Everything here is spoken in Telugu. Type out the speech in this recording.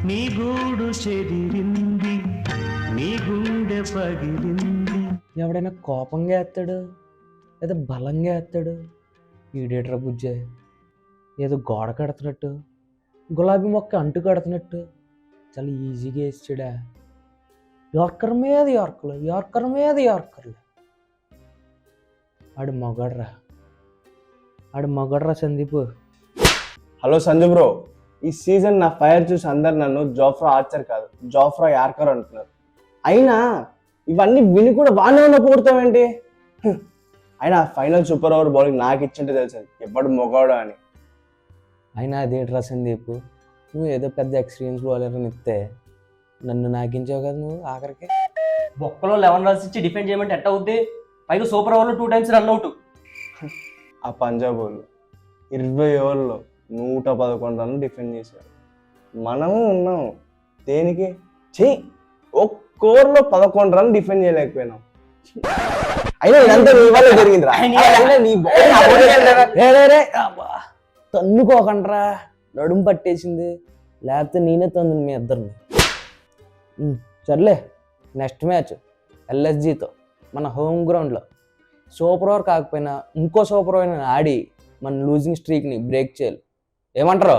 నీ గూడు చెదిరింది, నీ గుండె పగిలింది. ఎవడైనా కోపంగా వేస్తాడు లేదా బలంగా వేస్తాడు, ఈడేట్రా బుజ్జే ఏదో గోడ కడుతున్నట్టు, గులాబీ మొక్క అంటు కడుతున్నట్టు చాలా ఈజీగా వేసాడా. యార్కర్ మీద యార్కర్లు, యార్కర్ మీద యార్కర్లు. ఆడు మగడ్రా సందీప్. హలో సంజు బ్రో, ఈ సీజన్ నా ఫైర్ చూసి అందరు నన్ను జోఫ్రా ఆర్చర్ కాదు జోఫ్రా యార్కర్ అంటున్నారు. అయినా ఇవన్నీ విని కూడా బాగానే ఉన్న పూర్తమేంటి? అయినా ఫైనల్ సూపర్ ఓవర్ బౌలింగ్ నాకు ఇచ్చింటే తెలుసు ఎప్పుడు మొగాడు అని. అయినా అదేట్రా సందీప్, నువ్వు ఏదో పెద్ద ఎక్స్పీరియన్స్ బౌలర్ని ఇస్తే నన్ను నాకించావు కదా నువ్వు ఆఖరికి. బొక్కలో 11 రన్స్ ఇచ్చి డిఫెండ్ చేయమంటే ఎట్ట అవుద్ది? పైగా సూపర్ ఓవర్లో 2 times రన్ అవుట్. ఆ పంజాబ్ వాళ్ళు 20 ఓవర్లో 111 రన్లు డిఫెండ్ చేశారు. మనము ఉన్నాం దేనికి? చెయ్యి ఒక్క ఓవర్లో 11 రన్లు డిఫెండ్ చేయలేకపోయినాం. అయినా ఇదంతా నీ వల్ల జరిగిందిరా. తన్నుకోకండ్రా, నడుము పట్టేసింది, లేకపోతే నేనే తన్ను మీ ఇద్దరిని. సర్లే, నెక్స్ట్ మ్యాచ్ ఎల్ఎస్జితో మన హోమ్ గ్రౌండ్లో సూపర్ ఓవర్ కాకపోయినా ఇంకో సూపర్ ఓవర్ ఆడి మన లూజింగ్ స్ట్రీక్ని బ్రేక్ చేయాలి. ఏమంటారు?